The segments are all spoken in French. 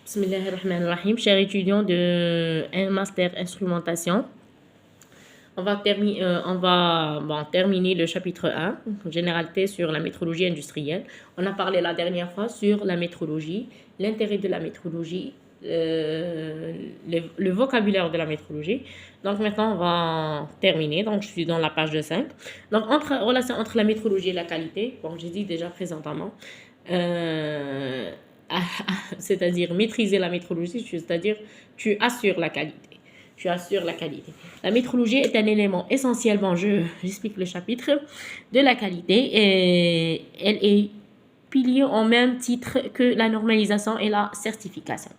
Bismillahirrahmanirrahim, chers étudiants de un master instrumentation. On va terminer le chapitre 1, généralité sur la métrologie industrielle. On a parlé la dernière fois sur la métrologie, l'intérêt de la métrologie, le vocabulaire de la métrologie. Donc maintenant, on va terminer. Donc je suis dans la page 5. Donc relation entre la métrologie et la qualité. Bon, j'ai dit déjà présentement. C'est-à-dire maîtriser la métrologie, c'est-à-dire tu assures la qualité. Tu assures la qualité. La métrologie est un élément essentiellement, j'explique le chapitre, de la qualité et elle est pilier en même titre que la normalisation et la certification.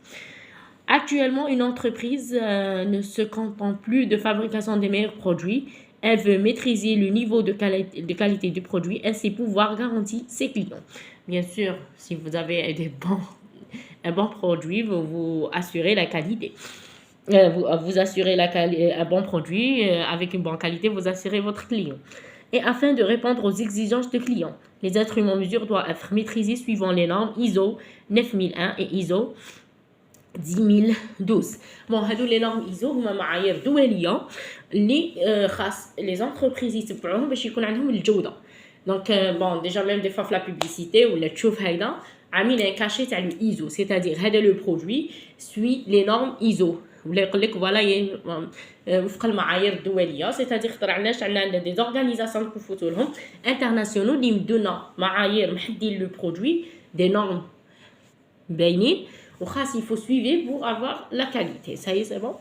Actuellement, une entreprise ne se contente plus de fabrication des meilleurs produits. Elle veut maîtriser le niveau de qualité du produit et ainsi pouvoir garantir ses clients. Bien sûr, si vous avez un bon produit, vous assurez la qualité. Vous assurez un bon produit avec une bonne qualité, vous assurez votre client. Et afin de répondre aux exigences du client, les instruments mesure doivent être maîtrisés suivant les normes ISO 9001 et ISO 10012. Bon, les normes ISO هما معايير دولية اللي خاص les entreprises يتبعوهم باش يكون عندهم الجودة. Donc bon, déjà même des fois la publicité ولا تشوف هيدا عاملين un cachet تاع l'ISO, c'est-à-dire هذا le produit suit les normes ISO. ولا يقول لك فوالا وفق المعايير الدوليه، c'est-à-dire عندنا des organisations كنفوتوا لهم internationaux اللي مدونا معايير محددين le produit des normes باينين وخاص il faut suivre pour avoir la qualité. Ça y est, c'est bon.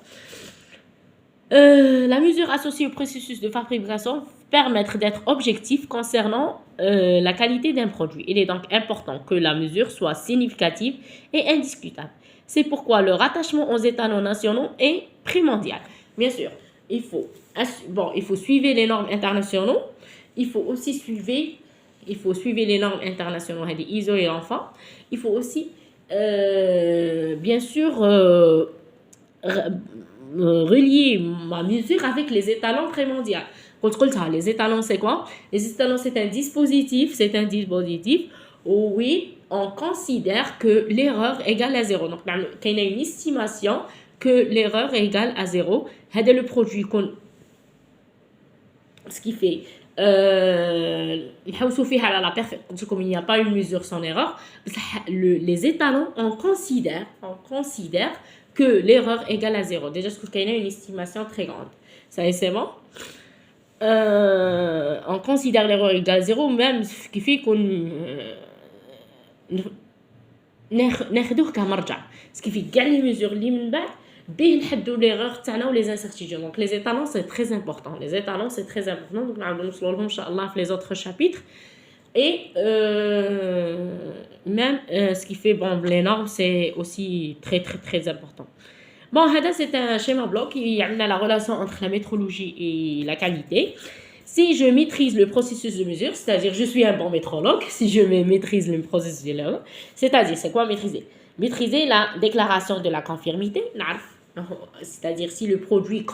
La mesure associée au processus de fabrication permettre d'être objectif concernant la qualité d'un produit. Il est donc important que la mesure soit significative et indiscutable. C'est pourquoi le rattachement aux étalons nationaux est primordial. Bien sûr, il faut suivre les normes internationaux. Il faut aussi suivre les normes internationaux, ISO et enfin. Il faut aussi, bien sûr, relier ma mesure avec les étalons primordiaux. Les étalons, c'est quoi? Les étalons, c'est un dispositif. Oui, on considère que l'erreur égale à 0. Donc, il y a une estimation que l'erreur égale à 0. C'est le produit ce qui fait il n'y a pas une mesure sans erreur. Les étalons, on considère que l'erreur égale à 0. Déjà, parce qu'il y a une estimation très grande. Ça c'est bon. On considère l'erreur égale à 0, même ce qui fait qu'on ناخذوه كمرجع. Ce qui fait كاع les mesures اللي من بعد بيه نحدوا l'erreur تاعنا les incertitudes. Donc les étalons c'est très important. Donc نعاودوا نوصلوا لهم ان شاء الله في les autres chapitres. Et même ce qui fait les normes c'est aussi très très très important. Bon, c'est un schéma bloc qui a la relation entre la métrologie et la qualité. Si je maîtrise le processus de mesure, c'est-à-dire je suis un bon métrologue, si je maîtrise le processus de mesure, c'est-à-dire c'est quoi maîtriser? Maîtriser la déclaration de la conformité, c'est-à-dire si le produit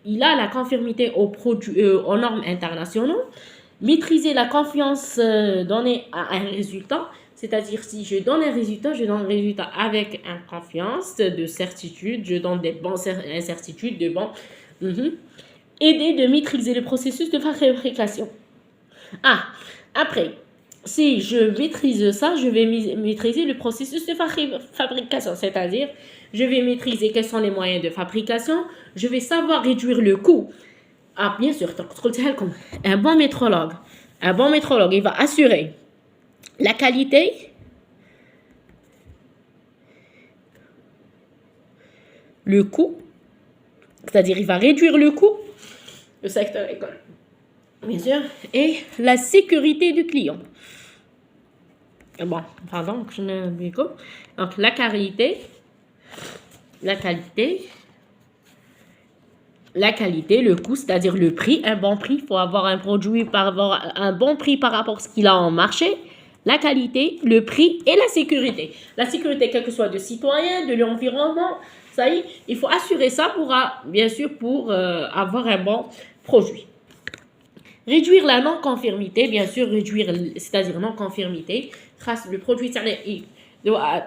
il a la conformité aux normes internationales, maîtriser la confiance donnée à un résultat, c'est-à-dire si je donne un résultat, je donne un résultat avec une confiance, de certitude, je donne des bonnes incertitudes, de bons. Aider de maîtriser le processus de fabrication. Après, si je maîtrise ça, je vais maîtriser le processus de fabrication, c'est-à-dire je vais maîtriser quels sont les moyens de fabrication, je vais savoir réduire le coût. Bien sûr, un bon métrologue, il va assurer la qualité, le coût, c'est-à-dire il va réduire le coût, le secteur école, bien sûr, et la sécurité du client. Donc la qualité, le coût, c'est-à-dire le prix, un bon prix, il faut avoir un produit un bon prix par rapport à ce qu'il a en marché. La qualité, le prix et la sécurité. La sécurité, quel que soit de citoyen, de l'environnement, ça y est, il faut assurer ça pour avoir un bon produit. Réduire la non-conformité, bien sûr, réduire, c'est-à-dire non-conformité. Le produit, doit,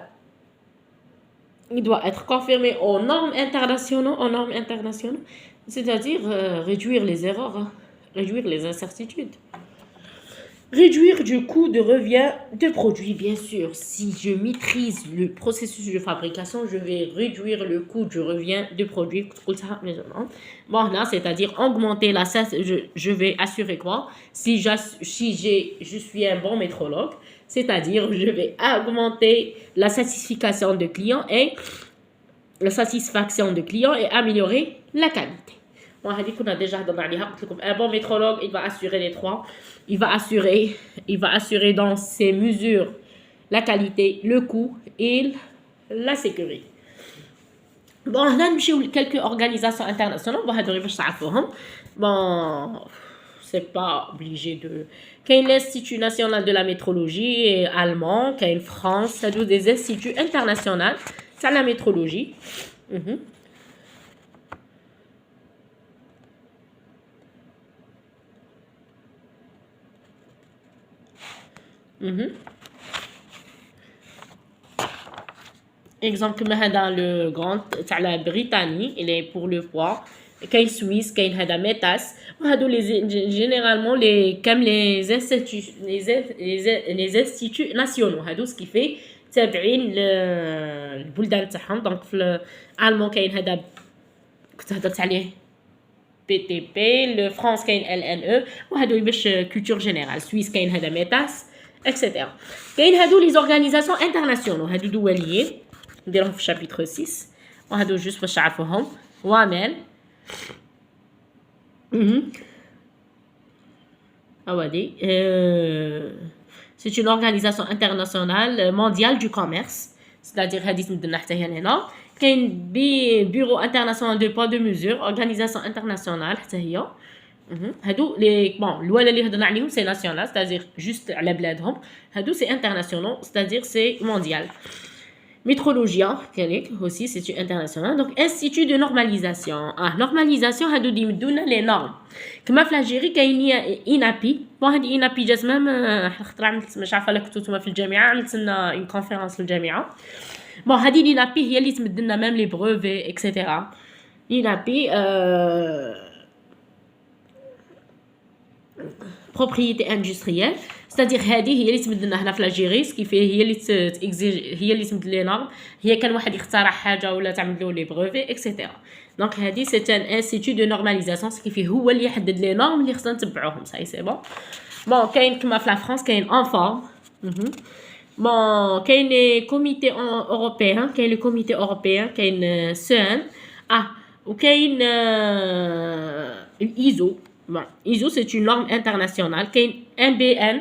il doit être conformé aux normes internationales, c'est-à-dire réduire les erreurs, hein, réduire les incertitudes. Réduire du coût de revient de produits, bien sûr. Si je maîtrise le processus de fabrication, je vais réduire le coût de revient de produits. Bon, là, c'est-à-dire augmenter la... Je vais assurer quoi? Si je suis un bon métrologue, c'est-à-dire je vais augmenter la satisfaction de clients et améliorer la qualité. Bon, on a déjà donné un bon métrologue, il va assurer les trois. Il va assurer dans ses mesures la qualité, le coût et la sécurité. Bon, là, nous quelques organisations internationales. Bon, c'est pas obligé de... Il y a l'Institut national de la métrologie allemand, il y a France, ça doit des instituts internationaux, c'est la métrologie. Exemple كما هذا le grand تاع la Britannie il est pour le poids كاين Suisse كاين هذا ميتاس وهادو les généralement les instituts nationaux هادو ce qui fait تابعين البلدان تاعهم دونك في الالمان كاين هذا كنت هضرت عليه PTP le France كاين LNE وهادو باش culture générale Suisse كاين هذا ميتاس etc. كاين هادو les organisations internationaux هادو دوليين نديرهم في chapitre 6 وهادو جوست باش تعرفوهم وامل هادي c'est une organisation internationale mondiale du commerce c'est-à-dire هادي تمدلنا حتى هي هنا كاين bureau international de poids de mesure organisation internationale حتى هي هادو لي بون الولا اللي هضرنا عليهم سي ناسيونال c'est-à-dire juste على بلادهم هادو سي انترناسيونال c'est-à-dire سي مونديال Métrologia, aussi c'est international. Donc institut de normalisation. Normalisation هادو يمدونا les normes. كما في الجيري كاين INAPI. هاد INAPI جات ميم خاطر عملت مش عارفه لا كنتو نتوما في الجامعه عملت لنا اون كونفيرونس في الجامعه. هادي INAPI هي اللي تمدلنا ميم لي بروفي اكسيتيرا. INAPI propriété industrielle c'est-à-dire هذه هي اللي تمد لنا هنا في الجيري سكي فيه هي اللي تمد لي نورم هي كان واحد يخترع حاجه ولا تعمل له لي بروفي اكسيتيرا دونك هذه سي ان انستيتو دو نورماليزاسيون سكي فيه هو اللي يحدد لي نورم اللي خصنا نتبعوهم صاي سي بون كاين كما في فرنسا كاين انفورم كاين لي كوميتي اوروبيان كاين لي كوميتي اوروبيان كاين سان وكاين الايزو ISO c'est une norme internationale كاين MBN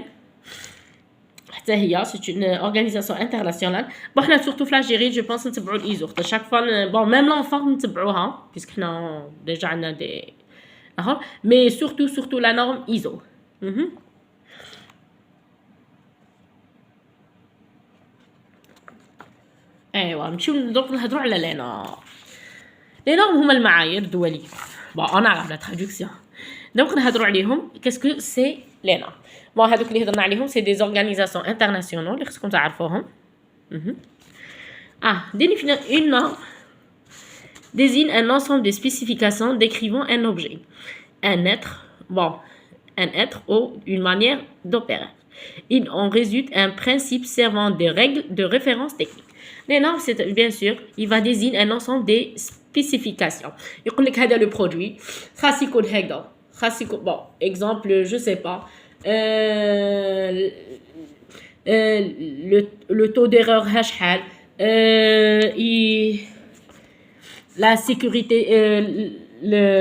حتى هي c'est une organisation internationale حنا surtout في الجيري جو بونس نتبعوا الايزو حتى chaque fois bon même l'enfant نتبعوها puisque حنا déjà عندنا دي mais surtout la norme ISO ايوا نمشيو دونك نهضروا على لي نورم هما المعايير الدوليه انا عرفت لا traduction دونك نهضروا عليهم كاسكو سي لي نورم هادوك اللي هضرنا عليهم سي دي اورغانيزاسيون انترناسيونال اللي خصكم تعرفوهم une norme désigne un ensemble de spécifications décrivant un objet un être ou une manière d'opérer il en résulte un principe servant de règle de référence technique les normes c'est bien sûr il va désigner un ensemble de spécifications يقول لك هذا le produit خاص يكون هكذا bon exemple je sais pas le taux d'erreur شحال la sécurité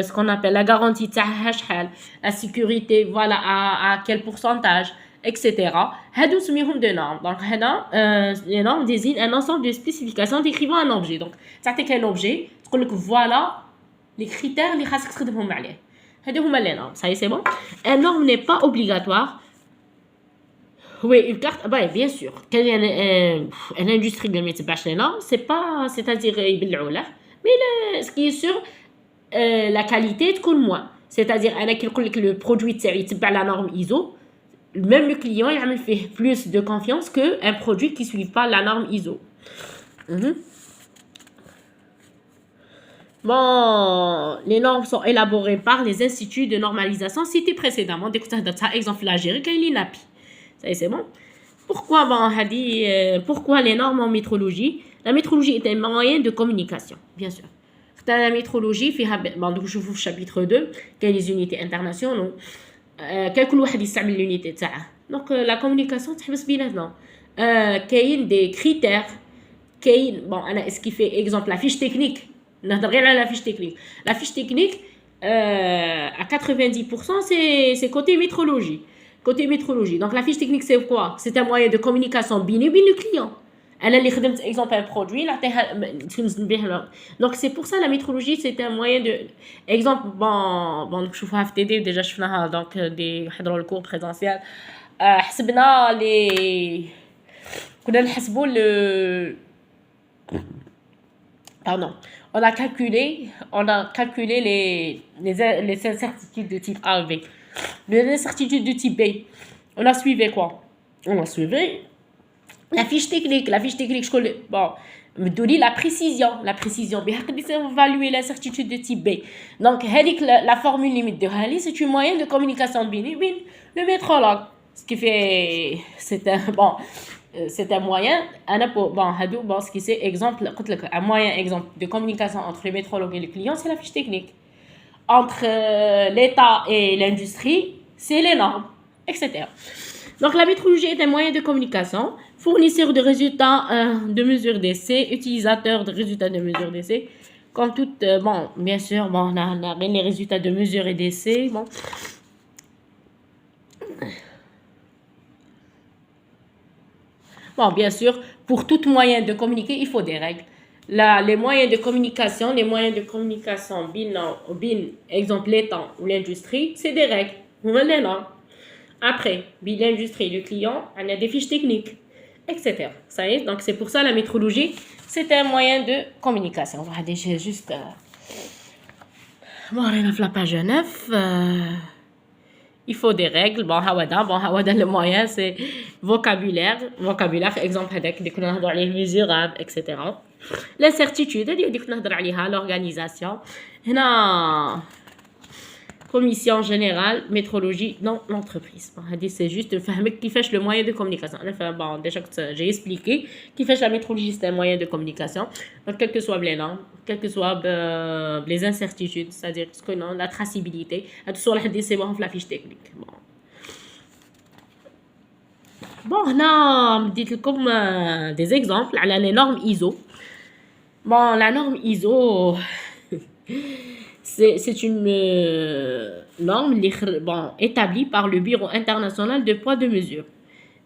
ce qu'on appelle la garantie تاعها شحال la sécurité voilà à quel pourcentage etc. هادو سميهم de normes donc هنا les normes désignent un ensemble de spécifications décrivant un objet donc تعطيك un objet تقول لك voilà les critères اللي خاصك تخدمهم عليه هادو هما les normes ça y est c'est bon un norme n'est pas obligatoire oui une carte bien sûr كاين un industrie اللي ما يتبعش les normes c'est pas c'est-à-dire يبلعوا له mais ce qui est sûr la qualité تكون moins c'est-à-dire انا كي نقول لك le produit تاعي يتبع la norme ISO, même le client يعمل فيه plus de confiance que un produit qui suit pas la norme ISO. Bon, les normes sont élaborées par les instituts de normalisation cités précédemment. Par exemple, l'Algérie, qui est l'INAPI. Ça y est, c'est bon. Pourquoi, pourquoi les normes en métrologie? La métrologie est un moyen de communication, bien sûr. La métrologie, donc je vous chapitre 2, qui est les unités internationales. Quel واحد يستعمل l'unité تاعه. Donc la communication تحبس بيناتنا. كاين des critères. كاين bon انا ce qui fait exemple la fiche technique. نهضر غير على la fiche technique. La fiche technique à 90% c'est côté métrologie. Côté métrologie. Donc la fiche technique c'est quoi? C'est un moyen de communication بيني وبين le client. انا اللي خدمت exemple un produit نعطيها تخدم به. Donc c'est pour ça la métrologie c'est un moyen de exemple bon نشوفوها في TD déjà شفناها donc دي حضروا le cours présentiel. حسبنا les كنا نحسبوا le pardon. On a calculé les incertitudes de type A et B. Les incertitudes de type B, on a suivi quoi? On a suivi la fiche technique. La fiche technique, je connais. Bon, me donner la précision. La précision, bien évaluer l'incertitude de type B. Donc, la formule limite de Halley, c'est un moyen de communication bien le métrologue. Ce qui fait, c'est un moyen, ce qui c'est exemple, un moyen exemple de communication entre le métrologue et le client, c'est la fiche technique. Entre l'État et l'industrie, c'est les normes, etc. Donc la métrologie est un moyen de communication, fournisseur de résultats de mesure d'essai, utilisateur de résultats de mesure d'essai. Comme tout, bien sûr, on a les résultats de mesure et d'essai. Bon, bien sûr, pour tout moyen de communiquer, il faut des règles. Les moyens de communication, exemple l'État ou l'industrie, c'est des règles. On a les normes. Après, l'industrie, le client, on a des fiches techniques, etc. Ça y est, donc c'est pour ça la métrologie, c'est un moyen de communication. On va déjà juste... Bon, on a la page 9. Il faut des règles. Bon, le moyen, c'est vocabulaire. Exemple, les mesurables, etc. L'incertitude, l'organisation. Commission générale, métrologie dans l'entreprise. C'est juste qui fait le moyen de communication. Déjà que j'ai expliqué qui fait la métrologie, c'est un moyen de communication. Donc, quelles que soient les normes, quelles que soient les incertitudes, c'est-à-dire la traçabilité, tout ça, c'est la fiche technique. Bon, on a dit comme des exemples à les normes ISO. Bon, la norme ISO, c'est une norme établie par le Bureau international de poids de mesure,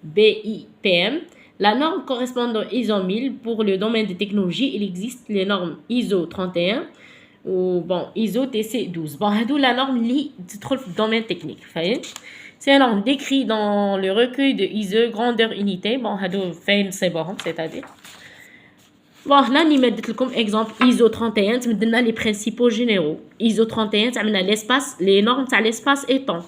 BIPM. La norme correspondant à ISO 1000 pour le domaine des technologies, il existe les normes ISO 31 ou ISO TC 12. La norme se trouve dans le domaine technique. C'est une norme décrite dans le recueil de ISO grandeur unité. C'est-à-dire. Bon, là, nous mettons comme exemple ISO 31, nous donnons les principaux généraux. ISO 31, ça met l'espace, les normes, ça l'espace et temps.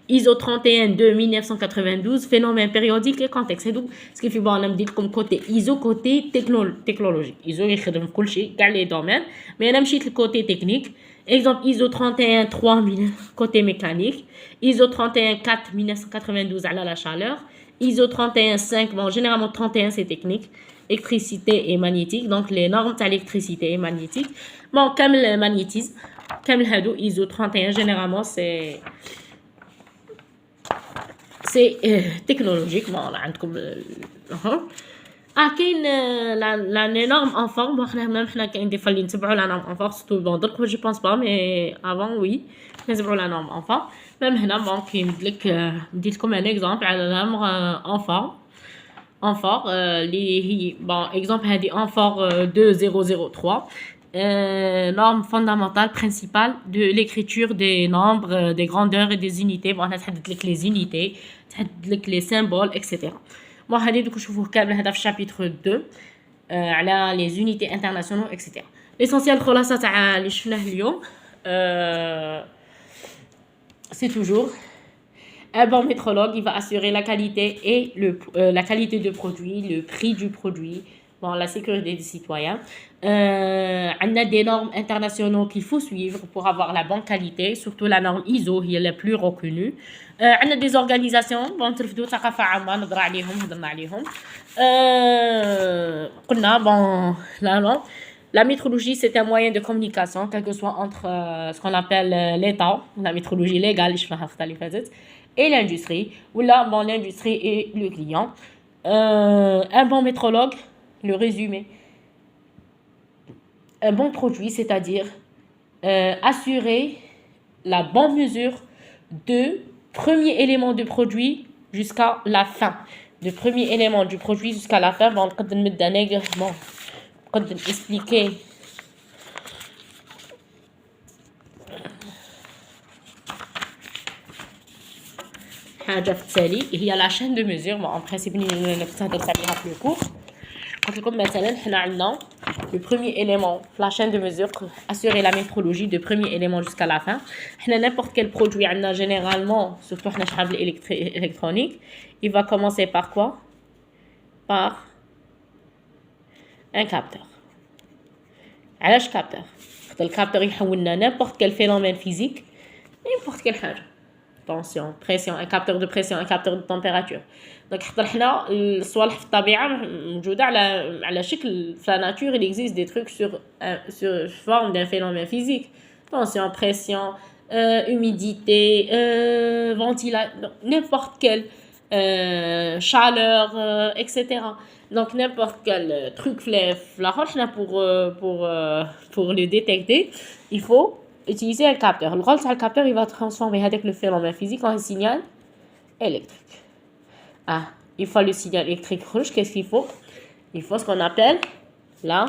ISO 31 de 1992, phénomène périodique et contexte. C'est ce qui fait bon, on a dit comme côté ISO, côté technologique. ISO, il y a les domaines, mais on a le côté technique. Exemple ISO 31 3000, côté mécanique. ISO 31 4 1992 à la chaleur. ISO 31 5, généralement 31 c'est technique. Électricité et magnétique, donc les normes d'électricité et magnétique. Comme le magnétisme, comme le ISO 31, généralement c'est technologique. Les normes en forme, des fois la norme en forme, surtout d'autres je pense pas, mais avant oui, la norme en forme. Même là, dit comme un exemple à la norme en forme. Amphore, exemple Amphore 2003, norme fondamentale principale de l'écriture des nombres, des grandeurs et des unités. On a les unités, les symboles, etc. Bon, je vous le chapitre 2 les unités internationales, etc. L'essentiel de ce que nous avons c'est toujours un bon métrologue. Il va assurer la qualité et la qualité du produit, le prix du produit, bon, la sécurité des citoyens. On a des normes internationales qu'il faut suivre pour avoir la bonne qualité, surtout la norme ISO qui est la plus reconnue. On a des organisations, bon, ترفدوا ثقافة عامة نهضر عليهم هضرنا عليهم. قلنا bon là, la métrologie, c'est un moyen de communication, quel que soit entre ce qu'on appelle l'État, la métrologie légale, et l'industrie, ou là, bon, l'industrie et le client. Un bon métrologue, le résumé. Un bon produit, c'est-à-dire assurer la bonne mesure de premier élément du produit jusqu'à la fin. De premier élément du produit jusqu'à la fin. Bon, on peut expliquer حاجة في التالي هي la chaîne de mesure. Bon, en principe نقدر نسميها في le cours. قلت لكم مثلا حنا عندنا le premier élément la chaîne de mesure assurer la métrologie de premier élément jusqu'à la fin. حنا n'importe quel produit عندنا généralement surtout حنا شحال électronique, il va commencer par quoi? Par un capteur. علاش capteur? le capteur يحولنا n'importe quel phénomène physique n'importe quelle حاجة. Tension, pression, un capteur de pression, un capteur de température. Donc حنا الصوالح في الطبيعة موجودة على شكل في la nature, il existe des trucs sur forme d'un phénomène physique. Tension, pression, humidité, ventilation, n'importe quelle chaleur, etc. Donc n'importe quel truc pour le détecter, il faut utiliser un capteur. Le rôle de le capteur, il va transformer avec le phénomène physique en un signal électrique. Une fois le signal électrique rouge, qu'est-ce qu'il faut? Il faut ce qu'on appelle la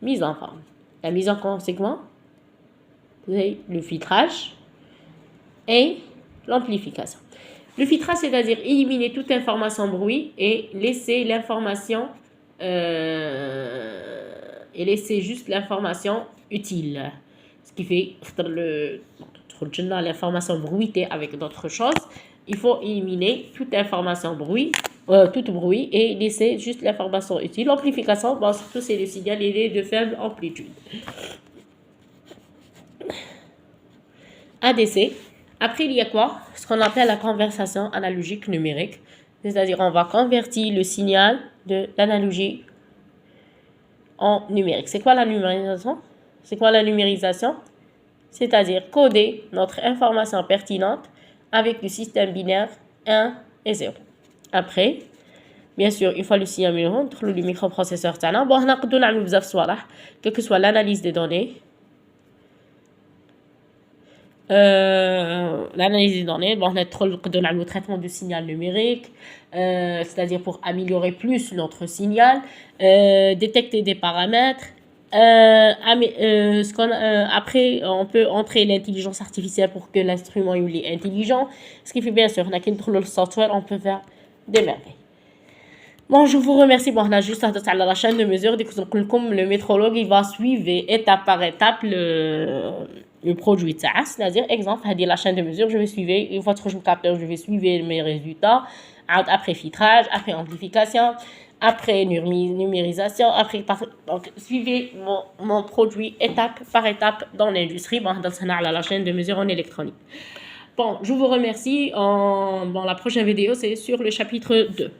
mise en forme. La mise en forme, c'est quoi? Le filtrage et l'amplification. Le filtrage, c'est-à-dire éliminer toute information bruit et laisser l'information et laisser juste l'information utile. Ce qui fait l'information bruitée avec d'autres choses. Il faut éliminer toute information tout bruit et laisser juste l'information utile. L'amplification, bon, surtout c'est le signal, il est de faible amplitude. ADC. Après, il y a quoi? Ce qu'on appelle la conversion analogique numérique. C'est-à-dire, on va convertir le signal de l'analogie en numérique. C'est quoi la numérisation? C'est-à-dire coder notre information pertinente avec le système binaire 1 et 0. Après, bien sûr, une fois le signal entre le microprocesseur, quelle que soit l'analyse des données, bon, on a le traitement du signal numérique, c'est-à-dire pour améliorer plus notre signal, détecter des paramètres. Après, on peut entrer l'intelligence artificielle pour que l'instrument soit intelligent. Ce qui fait bien sûr, le software, on peut faire des merveilles. Bon, je vous remercie. Bon, on a juste à la chaîne de mesure. Comme le métrologue, il va suivre étape par étape le produit. C'est-à-dire, exemple, la chaîne de mesure, je vais suivre, une fois que je me capteur, je vais suivre mes résultats. Après filtrage, après amplification, après numérisation, donc suivez mon produit étape par étape dans l'industrie. Bon, dans la chaîne de mesure en électronique. Bon, je vous remercie. Bon, la prochaine vidéo, c'est sur le chapitre 2.